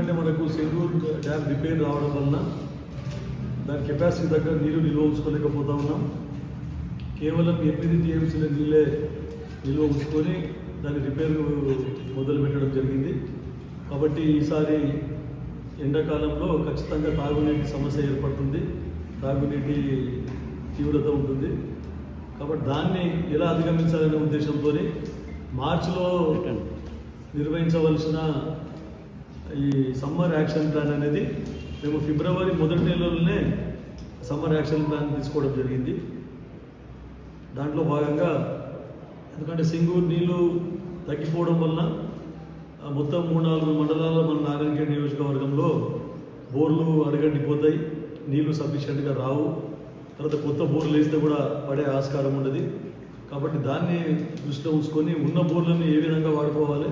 ఎందుకంటే మనకు సెంగూరు dam repair రావడం వలన దాని కెపాసిటీ దగ్గర నీరు నిల్వ ఉంచుకోలేకపోతా ఉన్నాం. కేవలం 8 టీఎంసీల నీళ్ళే నిల్వ ఉంచుకొని దాని రిపేర్ మొదలు పెట్టడం జరిగింది. కాబట్టి ఈసారి ఎండాకాలంలో ఖచ్చితంగా తాగునీటి సమస్య ఏర్పడుతుంది, తాగునీటి తీవ్రత ఉంటుంది. కాబట్టి దాన్ని ఎలా అధిగమించాలనే ఉద్దేశంతో మార్చిలో నిర్వహించవలసిన ఈ సమ్మర్ యాక్షన్ ప్లాన్ అనేది మేము ఫిబ్రవరి మొదటి నెలలోనే సమ్మర్ యాక్షన్ ప్లాన్ తీసుకోవడం జరిగింది. దాంట్లో భాగంగా ఎందుకంటే సింగూరు నీళ్ళు తగ్గిపోవడం వలన మొత్తం 3-4 మండలాల మన నారాయణఖేడ్ నియోజకవర్గంలో బోర్లు అడగండిపోతాయి, నీళ్లు సఫిషియెంట్గా రావు. తర్వాత కొత్త బోర్లు వేస్తే కూడా పడే ఆస్కారం ఉండదు. కాబట్టి దాన్ని దృష్టిలో ఉంచుకొని ఉన్న బోర్లను ఏ విధంగా వాడుకోవాలి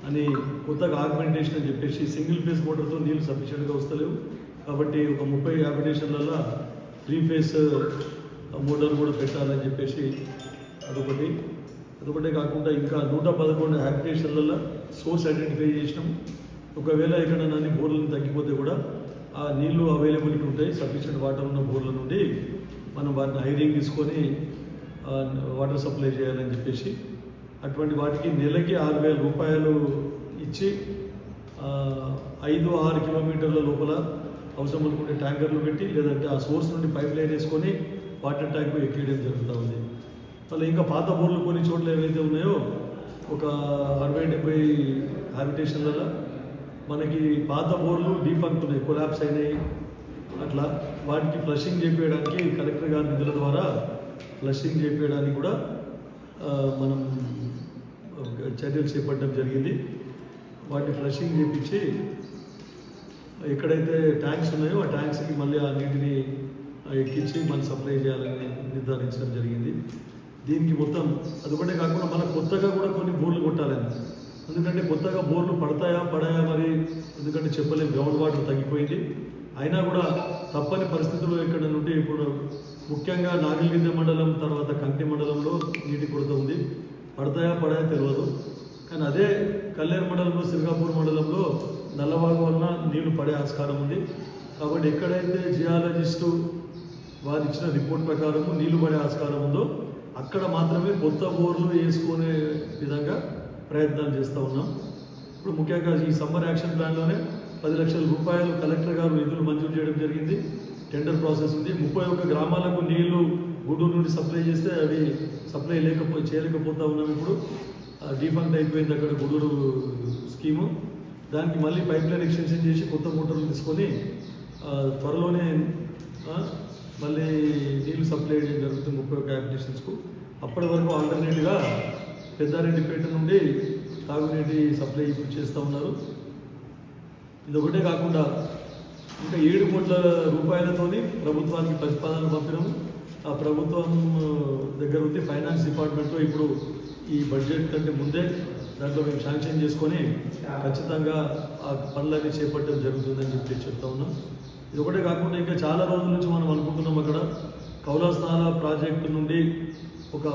అని కొత్తగా ఆగ్మెంటేషన్ అని చెప్పేసి సింగిల్ ఫేస్ మోటార్తో నీళ్ళు సఫిషియెంట్గా వస్తలేవు. కాబట్టి ఒక 30 హ్యాబిటేషన్లలో 3 ఫేస్ మోటార్ కూడా పెట్టాలని చెప్పేసి అదొకటే కాకుండా ఇంకా 111 హ్యాబిటేషన్లలో సోర్స్ ఐడెంటిఫై చేసినాం. ఒకవేళ ఎక్కడైనా అన్ని బోర్లను తగ్గిపోతే కూడా ఆ నీళ్లు అవైలబిలిటీ ఉంటాయి, సఫిషియెంట్ వాటర్ ఉన్న బోర్ల నుండి మనం వాటిని హైరింగ్ తీసుకొని వాటర్ సప్లై చేయాలని చెప్పేసి అటువంటి వాటికి నెలకి 6,000 రూపాయలు ఇచ్చి 5-6 కిలోమీటర్ల లోపల అవసరం అనుకుంటే ట్యాంకర్లు పెట్టి లేదంటే ఆ సోర్స్ నుండి పైప్ లైన్ వేసుకొని వాటర్ ట్యాంక్ ఎక్కియడం జరుగుతూ ఉంది. మళ్ళీ ఇంకా పాత బోర్లు కొన్ని చోట్ల ఏవైతే ఉన్నాయో ఒక 60-70 హ్యాబిటేషన్లలో మనకి పాత బోర్లు డీఫంక్ట్ ఉన్నాయి, కొలాప్స్ అయినాయి. అట్లా వాటికి ఫ్లషింగ్ చేయించడానికి కలెక్టర్ గారి నిధుల ద్వారా ఫ్లషింగ్ చేయించడానికి కూడా మనం చర్యలు చేపట్టడం జరిగింది. వాటిని ఫ్లషింగ్ చేయించి ఎక్కడైతే ట్యాంక్స్ ఉన్నాయో ఆ ట్యాంక్స్కి మళ్ళీ ఆ నీటిని ఎక్కించి మళ్ళీ సప్లై చేయాలని నిర్ధారించడం జరిగింది. దీనికి మొత్తం అదొకటే కాకుండా మన కొత్తగా కూడా కొన్ని బోర్లు కొట్టాలని, ఎందుకంటే కొత్తగా బోర్లు పడతాయా మరి ఎందుకంటే చెప్పలేం, గ్రౌండ్ వాటర్ తగ్గిపోయింది. అయినా కూడా తప్పని పరిస్థితుల్లో ఎక్కడ నుండి ఇప్పుడు ముఖ్యంగా నాగిల్గిద్ద మండలం తర్వాత కంటి మండలంలో నీటి కొరత ఉంది. పడతాయా తెలియదు. కానీ అదే కల్లేరు మండలంలో సిర్గాపూర్ మండలంలో నల్లవాగు వలన నీళ్లు పడే ఆస్కారం ఉంది. కాబట్టి ఎక్కడైతే జియాలజిస్టు వారు ఇచ్చిన రిపోర్ట్ ప్రకారం నీళ్లు పడే ఆస్కారం ఉందో అక్కడ మాత్రమే కొత్త బోర్లు వేసుకునే విధంగా ప్రయత్నాలు చేస్తూ ఉన్నాం. ఇప్పుడు ముఖ్యంగా ఈ సమ్మర్ యాక్షన్ ప్లాన్లోనే 10 లక్షల రూపాయలు కలెక్టర్ గారు నిధులు మంజూరు చేయడం జరిగింది. టెండర్ ప్రాసెస్ ఉంది. 31 గ్రామాలకు నీళ్లు గూడూరు నుండి సప్లై చేస్తే అవి సప్లై చేయలేకపోతా ఉన్నాం. ఇప్పుడు డీఫంక్ట్ అయిపోయింది అక్కడ గూడూరు స్కీము. దానికి మళ్ళీ పైప్ లైన్ ఎక్స్టెన్షన్ చేసి కొత్త మోటార్లు తీసుకొని త్వరలోనే మళ్ళీ నీళ్లు సప్లై చేయడం జరుగుతుంది 31 హ్యాబిటేషన్స్కు. అప్పటి వరకు ఆల్టర్నేట్గా పెద్దారెడ్డిపేట నుండి తాగునీటి సప్లై ఇప్పుడు చేస్తూ ఉన్నారు. ఇదొకటే కాకుండా ఇంకా 7 కోట్ల రూపాయలతోని ప్రభుత్వానికి ప్రతిపాదనలు పంపినాము. ఆ ప్రభుత్వం దగ్గర ఉండి ఫైనాన్స్ డిపార్ట్మెంట్లో ఇప్పుడు ఈ బడ్జెట్ కంటే ముందే దాంట్లో మేము శాంక్షన్ చేసుకొని ఖచ్చితంగా ఆ పనులన్నీ చేపట్టడం జరుగుతుందని చెప్పి చెప్తా ఉన్నాం. ఇదొకటే కాకుండా ఇంకా చాలా రోజుల నుంచి మనం అనుకుంటున్నాం అక్కడ కౌలాస్నాల ప్రాజెక్టు నుండి ఒక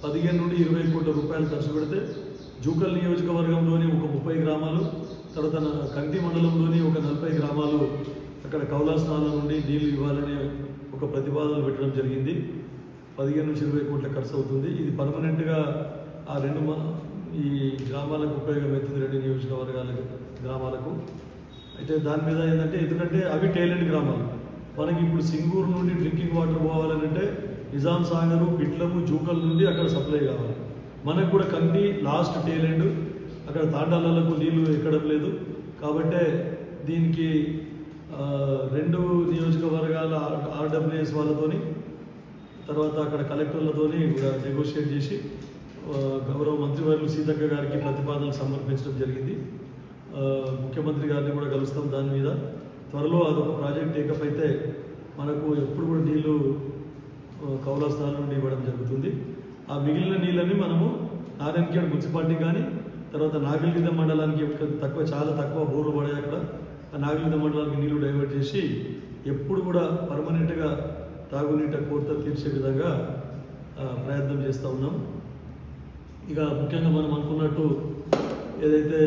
15 నుండి 20 కోట్ల రూపాయలు ఖర్చు పెడితే జూకల్ నియోజకవర్గంలోని ఒక 30 గ్రామాలు, తర్వాత కంటి మండలంలోని ఒక 40 గ్రామాలు అక్కడ కౌలాస్నాల నుండి నీళ్లు ఇవ్వాలనే ఒక ప్రతిపాదన పెట్టడం జరిగింది. 15 నుంచి 20 కోట్ల ఖర్చు అవుతుంది. ఇది పర్మనెంట్గా ఆ ఈ గ్రామాలకు ఉపయోగమవుతుంది, 2 నియోజకవర్గాల గ్రామాలకు. అయితే దాని మీద ఏంటంటే ఎందుకంటే అవి టైలెంట్ గ్రామాలు. మనకి ఇప్పుడు సింగూరు నుండి డ్రింకింగ్ వాటర్ పోవాలంటే నిజాం సాగరు, బిట్లము, జూకల్ నుండి అక్కడ సప్లై కావాలి. మనకు కూడా కంటి లాస్ట్ టైలెండ్, అక్కడ తాండాలకు నీళ్లు ఎక్కడం లేదు. కాబట్టే దీనికి 2 నియోజకవర్గాల ఆర్డబ్ల్యూఎస్ వాళ్ళతోని తర్వాత అక్కడ కలెక్టర్లతోని నెగోషియేట్ చేసి గౌరవ మంత్రివర్యులు సీతక్క గారికి ప్రతిపాదనలు సమర్పించడం జరిగింది. ముఖ్యమంత్రి గారిని కూడా కలుస్తాం దాని మీద. త్వరలో అదొక ప్రాజెక్ట్ టేకప్ అయితే మనకు ఎప్పుడు కూడా నీళ్లు కౌలాస్నాల నుండి ఇవ్వడం జరుగుతుంది. ఆ మిగిలిన నీళ్ళని మనము నారాయణఖేడ్ మున్సిపాలిటీ కానీ తర్వాత నాగిల్గిద్ద మండలానికి చాలా తక్కువ బోర్లు పడాయి అక్కడ. ఆ నాగిల్గిద్ద మండలానికి నీళ్లు డైవర్ట్ చేసి ఎప్పుడు కూడా పర్మనెంట్గా తాగునీటి కొరత తీర్చే విధంగా ప్రయత్నం చేస్తూ ఉన్నాం. ఇక ముఖ్యంగా మనం అనుకున్నట్టు ఏదైతే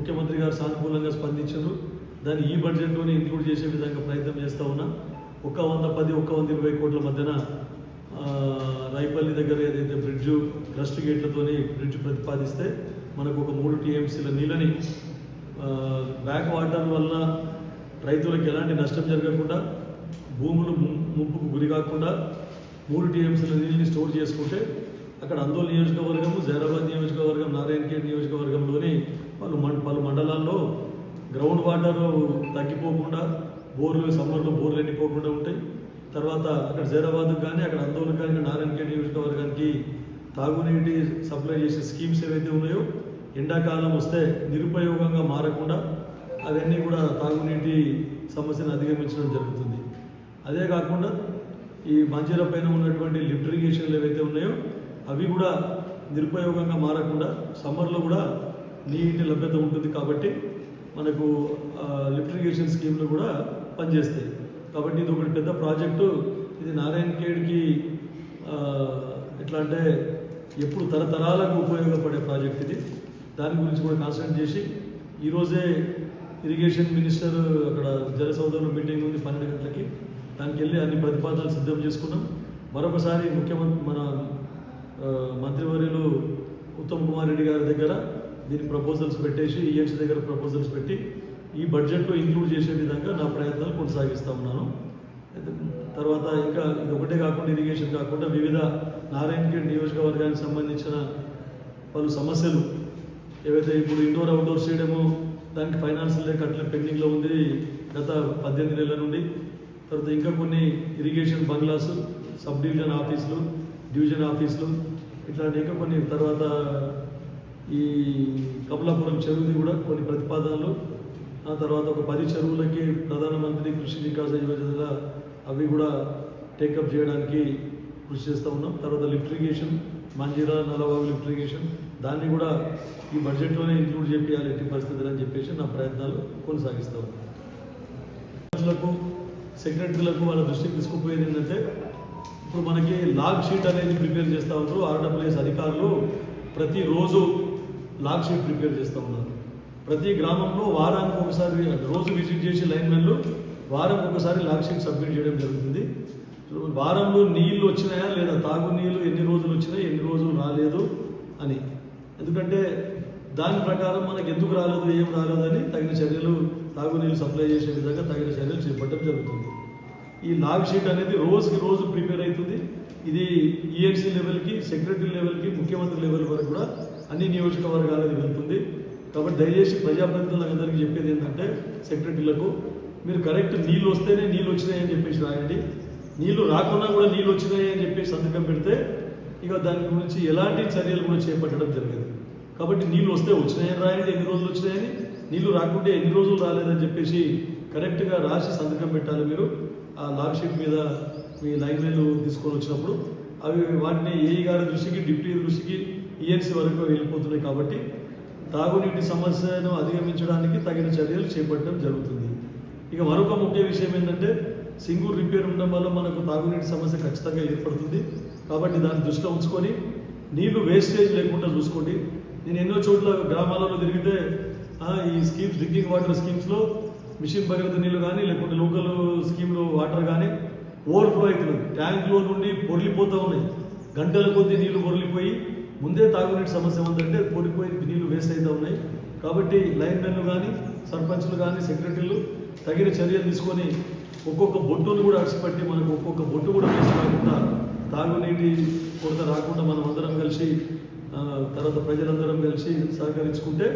ముఖ్యమంత్రి గారు సానుకూలంగా స్పందించారు. దాన్ని ఈ బడ్జెట్లోనే ఇంక్లూడ్ చేసే విధంగా ప్రయత్నం చేస్తూ ఉన్నా. 120 కోట్ల మధ్యన రైపల్లి దగ్గర ఏదైతే బ్రిడ్జు క్రస్ట్ గేట్లతోని బ్రిడ్జ్ ప్రతిపాదిస్తే మనకు ఒక 3 టీఎంసీల నీళ్ళని బ్యాక్ వాటర్ వల్ల రైతులకు ఎలాంటి నష్టం జరగకుండా, భూములు ముప్పుకు గురి కాకుండా 3 టీఎంసీల నీళ్ళని స్టోర్ చేసుకుంటే అక్కడ అందోల్ నియోజకవర్గము, జైరాబాద్ నియోజకవర్గం, నారాయణఖేడ్ నియోజకవర్గంలోని పలు మండలాల్లో గ్రౌండ్ వాటర్ తగ్గిపోకుండా, సమ్మర్లో బోర్లు ఎండిపోకుండా ఉంటాయి. తర్వాత అక్కడ జైరాబాద్కి కానీ, అక్కడ అందోళనకు కానీ, నారాయణఖేడ్ నియోజకవర్గానికి తాగునీటి సప్లై చేసే స్కీమ్స్ ఏవైతే ఉన్నాయో ఎండాకాలం వస్తే నిరుపయోగంగా మారకుండా అవన్నీ కూడా తాగునీటి సమస్యను అధిగమించడం జరుగుతుంది. అదే కాకుండా ఈ మంజీరా పైన ఉన్నటువంటి లిఫ్ట్ ఇరిగేషన్లు ఏవైతే ఉన్నాయో అవి కూడా నిరుపయోగంగా మారకుండా సమ్మర్లో కూడా నీటి లభ్యత ఉంటుంది. కాబట్టి మనకు లిఫ్ట్ ఇరిగేషన్ స్కీమ్లు కూడా పనిచేస్తాయి. కాబట్టి ఇది ఒకటి పెద్ద ప్రాజెక్టు. ఇది నారాయణఖేడ్కి ఎట్లా అంటే ఎప్పుడు తరతరాలకు ఉపయోగపడే ప్రాజెక్ట్ ఇది. దాని గురించి కూడా కాన్సన్ట్రేట్ చేసి ఈరోజే ఇరిగేషన్ మినిస్టర్ అక్కడ జలసౌధంలో మీటింగ్ ఉంది 12 గంటలకి. దానికి వెళ్ళి అన్ని ప్రతిపాదనలు సిద్ధం చేసుకున్నాం. మరొకసారి ముఖ్యమంత్రి మన మంత్రివర్యులు ఉత్తమ్ కుమార్ రెడ్డి గారి దగ్గర దీని ప్రపోజల్స్ పెట్టేసి ఈఎన్సీ దగ్గర ప్రపోజల్స్ పెట్టి ఈ బడ్జెట్లో ఇంక్లూడ్ చేసే విధంగా నా ప్రయత్నాలు కొనసాగిస్తూ ఉన్నాను. తర్వాత ఇంకా ఇది ఒకటే కాకుండా ఇరిగేషన్ కాకుండా వివిధ నారాయణఖేడ్ నియోజకవర్గానికి సంబంధించిన పలు సమస్యలు ఏవైతే ఇప్పుడు ఇండోర్ అవుట్డోర్ స్టేడియము దానికి ఫైనాన్షియల్ అట్లా పెండింగ్లో ఉంది గత 18 నెలల నుండి. తర్వాత ఇంకా కొన్ని ఇరిగేషన్ బంగ్లాసు, సబ్ డివిజన్ ఆఫీసులు, డివిజన్ ఆఫీసులు ఇట్లాంటి ఇంకా కొన్ని, తర్వాత ఈ కమలాపురం చెరువుది కూడా కొన్ని ప్రతిపాదనలు, ఆ తర్వాత ఒక 10 చెరువులకి ప్రధానమంత్రి కృషి వికాస యోజన అవి కూడా టేకప్ చేయడానికి కృషి చేస్తూ ఉన్నాం. తర్వాత lift irrigation, Manjira Nallavagu lift irrigation దాన్ని కూడా ఈ బడ్జెట్లోనే ఇంక్లూడ్ చేయాలి ఎట్టి పరిస్థితులు అని చెప్పేసి నా ప్రయత్నాలు కొనసాగిస్తూ ఉన్నాం. సెక్రటరీలకు వాళ్ళ దృష్టికి తీసుకుపోయేది ఏంటంటే ఇప్పుడు మనకి లాగ్ షీట్ అనేది ప్రిపేర్ చేస్తూ ఉంటారు. ఆర్డబ్ల్యూఎస్ అధికారులు ప్రతిరోజు లాగ్ షీట్ ప్రిపేర్ చేస్తూ ఉన్నారు. ప్రతి గ్రామంలో వారానికి ఒకసారి రోజు విజిట్ చేసి లైన్మెన్లు వారం ఒకసారి లాగ్ షీట్ సబ్మిట్ చేయడం జరుగుతుంది. వారంలో నీళ్లు వచ్చినాయా లేదా, తాగునీళ్ళు ఎన్ని రోజులు వచ్చినాయి, ఎన్ని రోజులు రాలేదు అని. ఎందుకంటే దాని ప్రకారం మనకు ఎందుకు రాలేదు, ఏం రాలేదు అని తగిన చర్యలు, తాగునీళ్ళు సప్లై చేసే విధంగా తగిన చర్యలు చేపట్టడం జరుగుతుంది. ఈ లాగ్ షీట్ అనేది రోజుకి రోజు ప్రిపేర్ అవుతుంది. ఇది ఈఎన్సీ లెవెల్కి, సెక్రటరీ లెవెల్కి, ముఖ్యమంత్రి లెవెల్ వరకు కూడా అన్ని నియోజకవర్గాలది వెళ్తుంది. కాబట్టి దయచేసి ప్రజాప్రతినిధులకు అందరికీ చెప్పేది ఏంటంటే సెక్రటరీలకు, మీరు కరెక్ట్ నీళ్ళు వస్తేనే నీళ్ళు వచ్చినాయని చెప్పేసి రాయండి. నీళ్లు రాకుండా కూడా నీళ్ళు వచ్చినాయి అని చెప్పేసి సంతకం పెడితే ఇక దాని గురించి ఎలాంటి చర్యలు కూడా చేపట్టడం జరిగేది. కాబట్టి నీళ్ళు వస్తే వచ్చినాయని రాయండి, ఎన్ని రోజులు వచ్చినాయని. నీళ్లు రాకుంటే ఎన్ని రోజులు రాలేదని చెప్పేసి కరెక్ట్గా రాసి సంతకం పెట్టాలి మీరు. ఆ లాగ్ షీట్ మీద మీ లైన్మెన్లు తీసుకొని వచ్చినప్పుడు అవి వాటిని ఏఈ గారి దృష్టికి, డిప్యూటీ దృష్టికి, ఈఎన్సీ వరకు వెళ్ళిపోతున్నాయి. కాబట్టి తాగునీటి సమస్యను అధిగమించడానికి తగిన చర్యలు చేపట్టడం జరుగుతుంది. ఇక మరొక ముఖ్య విషయం ఏంటంటే సింగూర్ రిపేర్ ఉండడం వల్ల మనకు తాగునీటి సమస్య ఖచ్చితంగా ఏర్పడుతుంది. కాబట్టి దాన్ని దృష్టిలో ఉంచుకొని నీళ్లు వేస్టేజ్ లేకుండా చూసుకోండి. నేను ఎన్నో చోట్ల గ్రామాలలో తిరిగితే ఈ స్కీమ్స్, డ్రింకింగ్ వాటర్ స్కీమ్స్లో మిషన్ భగీరథ నీళ్ళు కానీ లేకుంటే లోకల్ స్కీమ్లో వాటర్ కానీ ఓవర్ఫ్లో అవుతుంది. ట్యాంక్లో నుండి పొర్లిపోతూ ఉన్నాయి. గంటల కొద్దీ నీళ్లు పొర్లిపోయి ముందే తాగునీటి సమస్య ఉందంటే పొడిపోయి నీళ్లు వేస్ట్ అవుతూ ఉన్నాయి. కాబట్టి లైన్మెన్లు కానీ, సర్పంచ్లు కానీ, సెక్రటరీలు తగిన చర్యలు తీసుకొని ఒక్కొక్క బొట్టును కూడా అడిచిపట్టి మనకు ఒక్కొక్క బొట్టు కూడా వేస్ట్ కాకుండా, తాగునీటి కొరత రాకుండా మనం అందరం కలిసి, తర్వాత ప్రజలందరం కలిసి సహకరించుకుంటే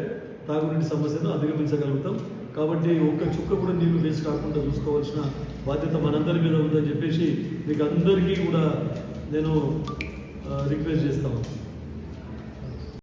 తాగునీటి సమస్యను అధిగమించగలుగుతాం. కాబట్టి ఒక్క చుక్క కూడా నీళ్లు వేస్ట్ కాకుండా చూసుకోవాల్సిన బాధ్యత మనందరి మీద ఉందని చెప్పేసి మీకు అందరికీ కూడా నేను రిక్వెస్ట్ చేస్తాను.